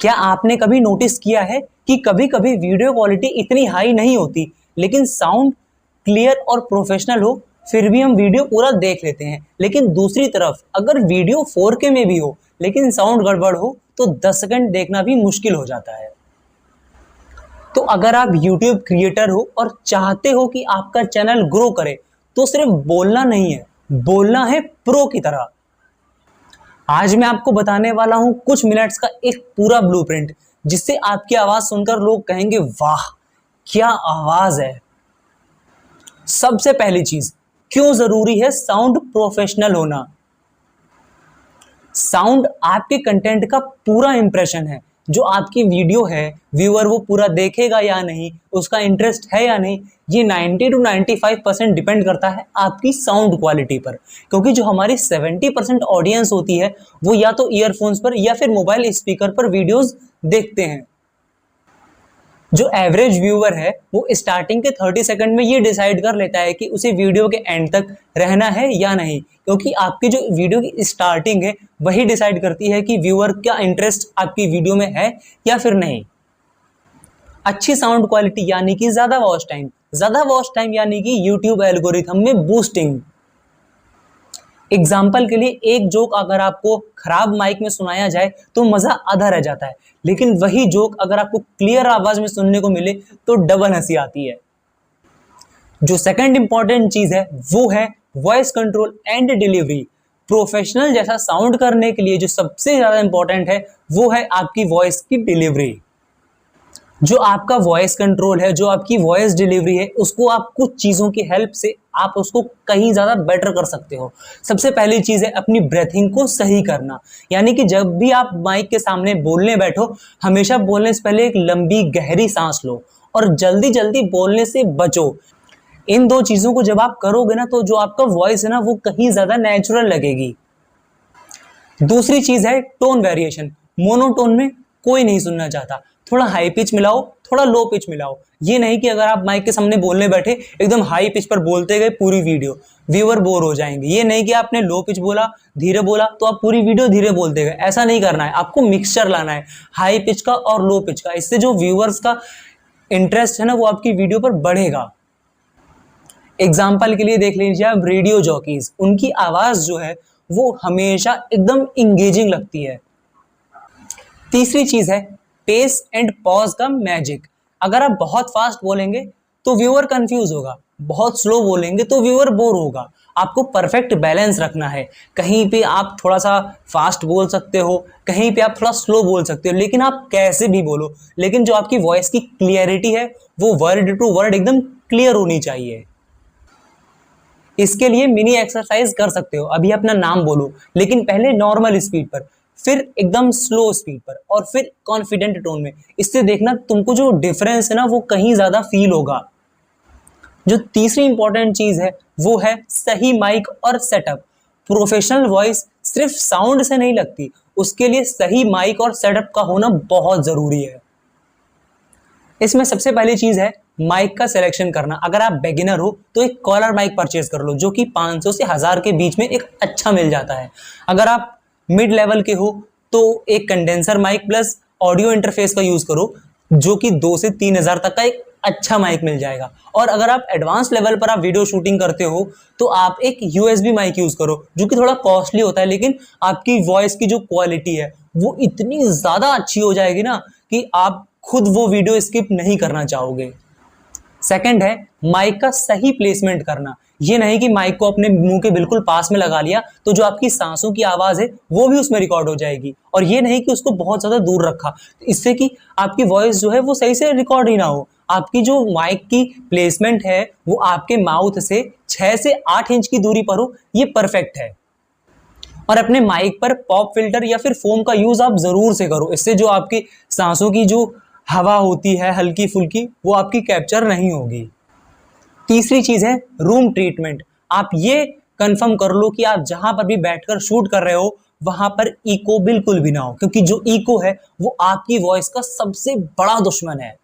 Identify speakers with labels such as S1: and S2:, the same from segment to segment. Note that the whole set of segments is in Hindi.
S1: क्या आपने कभी नोटिस किया है कि कभी कभी वीडियो क्वालिटी इतनी हाई नहीं होती लेकिन साउंड क्लियर और प्रोफेशनल हो, फिर भी हम वीडियो पूरा देख लेते हैं। लेकिन दूसरी तरफ अगर वीडियो 4K में भी हो लेकिन साउंड गड़बड़ हो तो 10 सेकंड देखना भी मुश्किल हो जाता है। तो अगर आप YouTube क्रिएटर हो और चाहते हो कि आपका चैनल ग्रो करे तो सिर्फ बोलना नहीं है, बोलना है प्रो की तरह। आज मैं आपको बताने वाला हूं कुछ मिनट्स का एक पूरा ब्लूप्रिंट जिससे आपकी आवाज सुनकर लोग कहेंगे वाह क्या आवाज है। सबसे पहली चीज, क्यों जरूरी है साउंड प्रोफेशनल होना। साउंड आपके कंटेंट का पूरा इंप्रेशन है। जो आपकी वीडियो है व्यूअर वो पूरा देखेगा या नहीं, उसका इंटरेस्ट है या नहीं, ये 90 to 95% डिपेंड करता है आपकी साउंड क्वालिटी पर। क्योंकि जो हमारी 70% ऑडियंस होती है वो या तो ईयरफोन्स पर या फिर मोबाइल स्पीकर पर वीडियोस देखते हैं। जो एवरेज व्यूअर है वो स्टार्टिंग के 30 सेकंड में ये डिसाइड कर लेता है कि उसे वीडियो के एंड तक रहना है या नहीं, क्योंकि आपकी जो वीडियो की स्टार्टिंग है वही डिसाइड करती है कि व्यूअर का इंटरेस्ट आपकी वीडियो में है या फिर नहीं। अच्छी साउंड क्वालिटी यानी कि ज्यादा वॉच टाइम यानी कि यूट्यूब एल्गोरिथम में बूस्टिंग। एग्जाम्पल के लिए एक जोक अगर आपको खराब माइक में सुनाया जाए तो मजा आधा रह जाता है, लेकिन वही जोक अगर आपको क्लियर आवाज में सुनने को मिले तो डबल हंसी आती है। जो सेकंड इंपॉर्टेंट चीज है वो है voice control and delivery. Professional जैसा साउंड करने के लिए जो सबसे ज्यादा इंपॉर्टेंट है वो है आपकी वॉइस की डिलीवरी। जो आपका वॉइस कंट्रोल है, जो आपकी वॉइस डिलीवरी है, उसको आप कुछ चीज़ों की हेल्प से आप उसको कहीं ज़्यादा बेटर कर सकते हो। सबसे पहली चीज़ है अपनी ब्रेथिंग को सही करना, यानी कि जब भी आप माइक के सामने बोलने बैठो हमेशा बोलने से पहले एक लंबी गहरी सांस लो और जल्दी जल्दी बोलने से बचो। इन दो चीज़ों को जब आप करोगे ना तो जो आपका वॉइस है ना वो कहीं ज़्यादा नेचुरल लगेगी। दूसरी चीज़ है टोन वेरिएशन। मोनोटोन में कोई नहीं सुनना चाहता, थोड़ा हाई पिच मिलाओ, थोड़ा लो पिच मिलाओ। ये नहीं कि अगर आप माइक के सामने बोलने बैठे एकदम हाई पिच पर बोलते गए पूरी वीडियो, व्यूअर बोर हो जाएंगे। ये नहीं कि आपने लो पिच बोला, धीरे बोला तो आप पूरी वीडियो धीरे बोलते गए, ऐसा नहीं करना है। आपको मिक्सचर लाना है हाई पिच का और लो पिच का। इससे जो व्यूअर्स का इंटरेस्ट है ना वो आपकी वीडियो पर बढ़ेगा। एग्जाम्पल के लिए देख लीजिए आप रेडियो जॉकीज, उनकी आवाज जो है वो हमेशा एकदम इंगेजिंग लगती है। तीसरी चीज है पेस एंड पॉज का मैजिक। अगर आप बहुत फास्ट बोलेंगे तो व्यूअर कंफ्यूज होगा, बहुत स्लो बोलेंगे तो व्यूअर बोर होगा। आपको परफेक्ट बैलेंस रखना है। कहीं पे आप थोड़ा सा फास्ट बोल सकते हो, कहीं पे आप थोड़ा स्लो बोल सकते हो, लेकिन आप कैसे भी बोलो, लेकिन जो आपकी वॉइस की क्लियरिटी है वो वर्ड टू वर्ड एकदम क्लियर होनी चाहिए। इसके लिए मिनी एक्सरसाइज कर सकते हो। अभी अपना नाम बोलो लेकिन पहले नॉर्मल स्पीड पर, फिर एकदम स्लो स्पीड पर और फिर कॉन्फिडेंट टोन में। इससे देखना तुमको जो डिफरेंस है ना वो कहीं ज्यादा फील होगा। जो तीसरी इंपॉर्टेंट चीज है वो है सही माइक और सेटअप। प्रोफेशनल वॉइस सिर्फ साउंड से नहीं लगती, उसके लिए सही माइक और सेटअप का होना बहुत जरूरी है। इसमें सबसे पहली चीज है माइक का सिलेक्शन करना। अगर आप बिगिनर हो तो एक कॉलर माइक परचेज कर लो जो कि 500 से 1000 के बीच में एक अच्छा मिल जाता है। अगर आप मिड लेवल के हो तो एक condenser mic plus audio interface का यूज करो जो कि 2 से 3000 तक का एक अच्छा माइक मिल जाएगा। और अगर आप एडवांस लेवल पर आप वीडियो शूटिंग करते हो तो आप एक यूएसबी माइक यूज करो जो कि थोड़ा कॉस्टली होता है, लेकिन आपकी वॉइस की जो क्वालिटी है वो इतनी ज्यादा अच्छी हो जाएगी ना कि आप खुद वो वीडियो स्किप नहीं करना चाहोगे। सेकंड है माइक का सही प्लेसमेंट करना। ये नहीं कि माइक को अपने मुंह के बिल्कुल पास में लगा लिया तो जो आपकी सांसों की आवाज है वो भी उसमें रिकॉर्ड हो जाएगी, और ये नहीं कि उसको बहुत ज्यादा दूर रखा इससे कि आपकी वॉइस जो है वो सही से रिकॉर्ड ही ना हो। आपकी जो माइक की प्लेसमेंट है वो आपके माउथ से 6 से 8 इंच की दूरी पर हो, ये परफेक्ट है। और अपने माइक पर पॉप फिल्टर या फिर फोम का यूज आप जरूर से करो, इससे जो आपकी सांसों की जो हवा होती है हल्की फुल्की वो आपकी कैप्चर नहीं होगी। तीसरी चीज है रूम ट्रीटमेंट। आप ये कंफर्म कर लो कि आप जहां पर भी बैठकर शूट कर रहे हो वहां पर इको बिल्कुल भी ना हो, क्योंकि जो इको है वो आपकी वॉइस का सबसे बड़ा दुश्मन है।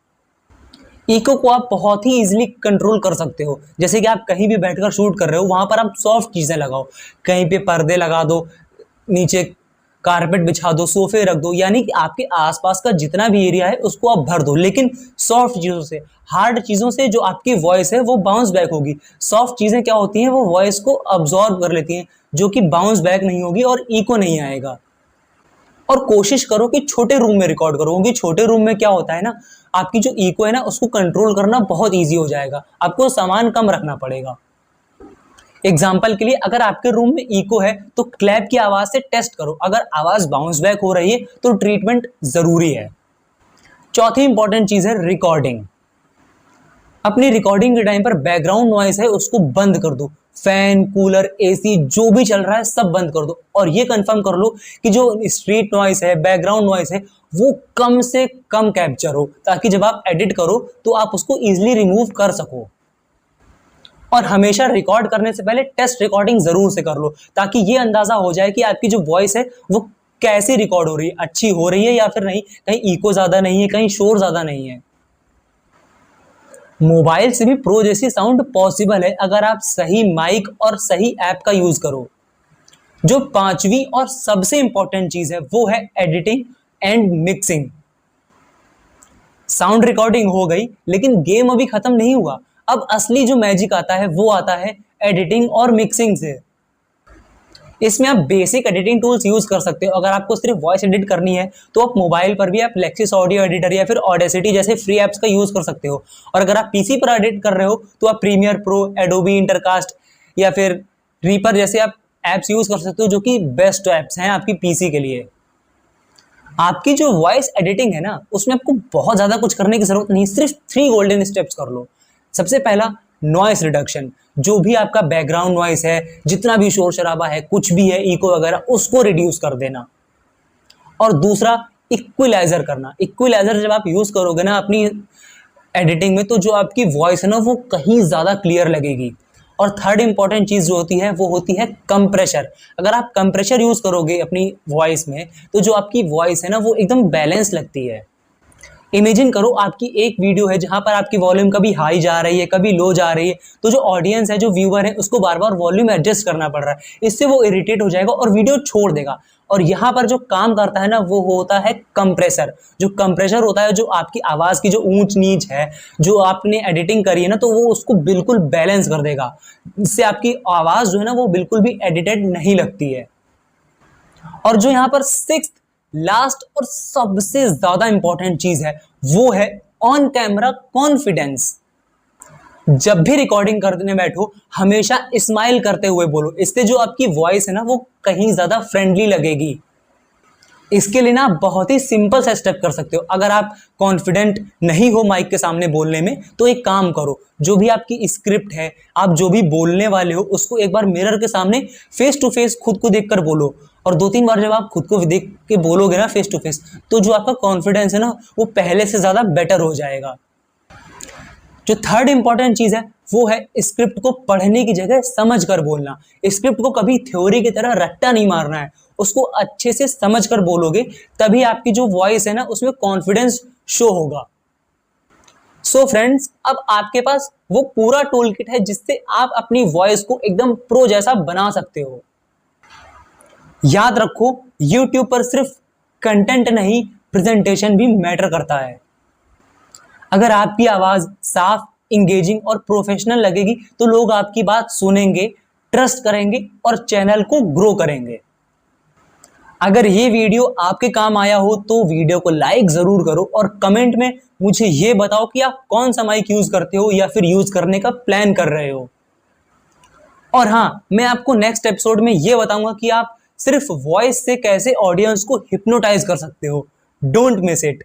S1: इको को आप बहुत ही इजीली कंट्रोल कर सकते हो। जैसे कि आप कहीं भी बैठकर शूट कर रहे हो वहां पर आप सॉफ्ट चीजें लगाओ, कहीं पे पर्दे लगा दो, नीचे कारपेट बिछा दो, सोफे रख दो, यानी कि आपके आसपास का जितना भी एरिया है उसको आप भर दो, लेकिन सॉफ्ट चीजों से, हार्ड चीजों से जो आपकी वॉइस है वो बाउंस बैक होगी। सॉफ्ट चीजें क्या होती हैं, वो वॉइस को अब्सॉर्ब कर लेती हैं, जो कि बाउंस बैक नहीं होगी और इको नहीं आएगा। और कोशिश करो कि छोटे रूम में रिकॉर्ड करो, क्योंकि छोटे रूम में क्या होता है ना, आपकी जो इको है ना उसको कंट्रोल करना बहुत ईजी हो जाएगा, आपको सामान कम रखना पड़ेगा। एग्जाम्पल के लिए, अगर आपके रूम में इको है तो क्लैप की आवाज से टेस्ट करो, अगर आवाज बाउंस बैक हो रही है तो ट्रीटमेंट जरूरी है। चौथी इंपॉर्टेंट चीज है रिकॉर्डिंग। अपनी रिकॉर्डिंग के टाइम पर बैकग्राउंड नॉइस है उसको बंद कर दो, फैन, कूलर, एसी जो भी चल रहा है सब बंद कर दो, और ये कंफर्म कर लो कि जो स्ट्रीट नॉइस है, बैकग्राउंड नॉइस है, वो कम से कम कैप्चर हो, ताकि जब आप एडिट करो तो आप उसको इजिली रिमूव कर सको। और हमेशा रिकॉर्ड करने से पहले टेस्ट रिकॉर्डिंग जरूर से कर लो, ताकि ये अंदाजा हो जाए कि आपकी जो वॉइस है वो कैसी रिकॉर्ड हो रही है, अच्छी हो रही है या फिर नहीं, कहीं इको ज्यादा नहीं है, कहीं शोर ज्यादा नहीं है। मोबाइल से भी प्रो जैसी साउंड पॉसिबल है अगर आप सही माइक और सही ऐप का यूज करो। जो पांचवी और सबसे इंपॉर्टेंट चीज है वो है editing and mixing. Sound recording हो गई, लेकिन गेम अभी खत्म नहीं हुआ। अब असली जो मैजिक आता है वो आता है एडिटिंग और मिक्सिंग से। इसमें आप बेसिक एडिटिंग टूल्स यूज कर सकते हो। अगर आपको सिर्फ वॉइस एडिट करनी है तो आप मोबाइल पर भी आप लेक्सिस ऑडियो एडिटर या फिर ऑडेसिटी जैसे फ्री एप्स का यूज कर सकते हो। और अगर आप पीसी पर एडिट कर रहे हो तो आप प्रीमियर प्रो, एडोबी इंटरकास्ट या फिर रीपर जैसे आप एप्स यूज कर सकते हो, जो कि बेस्ट एप्स हैं आपकी पीसी के लिए। आपकी जो वॉइस एडिटिंग है ना उसमें आपको बहुत ज्यादा कुछ करने की जरूरत नहीं, सिर्फ 3 गोल्डन स्टेप्स कर लो। सबसे पहला, नॉइस रिडक्शन। जो भी आपका बैकग्राउंड नॉइस है, जितना भी शोर शराबा है, कुछ भी है, इको वगैरह, उसको रिड्यूस कर देना। और दूसरा, इक्विलाइजर करना। इक्विलाइजर जब आप यूज करोगे ना अपनी एडिटिंग में, तो जो आपकी वॉइस है ना वो कहीं ज्यादा क्लियर लगेगी। और थर्ड इंपॉर्टेंट चीज जो होती है वो होती है कंप्रेशर। अगर आप कंप्रेशर यूज करोगे अपनी वॉइस में तो जो आपकी वॉइस है ना वो एकदम बैलेंस लगती है। इमेजिन करो आपकी एक वीडियो है जहां पर आपकी वॉल्यूम कभी हाई जा रही है, कभी लो जा रही है, तो जो ऑडियंस है, जो व्यूअर है, उसको बार बार वॉल्यूम एडजस्ट करना पड़ रहा है। इससे वो इरिटेट हो जाएगा और वीडियो छोड़ देगा। और यहाँ पर जो काम करता है ना वो होता है कंप्रेसर। जो कंप्रेसर होता है, जो आपकी आवाज की जो ऊंच नीच है, जो आपने एडिटिंग करी है ना, तो वो उसको बिल्कुल बैलेंस कर देगा। इससे आपकी आवाज जो है ना वो बिल्कुल भी एडिटेड नहीं लगती है। और जो यहाँ पर सिक्स्थ, लास्ट और सबसे ज्यादा इंपॉर्टेंट चीज है वो है ऑन कैमरा कॉन्फिडेंस। जब भी रिकॉर्डिंग करने बैठो हमेशा स्माइल करते हुए बोलो, इससे जो आपकी वॉइस है ना वो कहीं ज्यादा फ्रेंडली लगेगी। इसके लिए ना आप बहुत ही सिंपल सा स्टेप कर सकते हो। अगर आप कॉन्फिडेंट नहीं हो माइक के सामने बोलने में तो एक काम करो, जो भी आपकी स्क्रिप्ट है, आप जो भी बोलने वाले हो, उसको एक बार मिरर के सामने फेस टू फेस खुद को देखकर बोलो। और 2-3 बार जब आप खुद को देख के बोलोगे ना फेस टू फेस, तो जो आपका कॉन्फिडेंस है ना वो पहले से ज्यादा बेटर हो जाएगा। जो थर्ड इंपॉर्टेंट चीज है वो है स्क्रिप्ट को पढ़ने की जगह समझ कर बोलना। स्क्रिप्ट को कभी थ्योरी की तरह रट्टा नहीं मारना है, उसको अच्छे से समझ कर बोलोगे, तभी आपकी जो वॉइस है ना उसमें कॉन्फिडेंस शो होगा। सो फ्रेंड्स, अब आपके पास वो पूरा टूल किट है जिससे आप अपनी वॉइस को एकदम प्रो जैसा बना सकते हो। याद रखो, YouTube पर सिर्फ कंटेंट नहीं, प्रेजेंटेशन भी मैटर करता है। अगर आपकी आवाज साफ, इंगेजिंग और प्रोफेशनल लगेगी तो लोग आपकी बात सुनेंगे, ट्रस्ट करेंगे और चैनल को ग्रो करेंगे। अगर ये वीडियो आपके काम आया हो तो वीडियो को लाइक जरूर करो और कमेंट में मुझे ये बताओ कि आप कौन सा माइक यूज करते हो या फिर यूज करने का प्लान कर रहे हो। और हाँ, मैं आपको नेक्स्ट एपिसोड में ये बताऊंगा कि आप सिर्फ वॉइस से कैसे ऑडियंस को हिप्नोटाइज कर सकते हो। Don't miss it.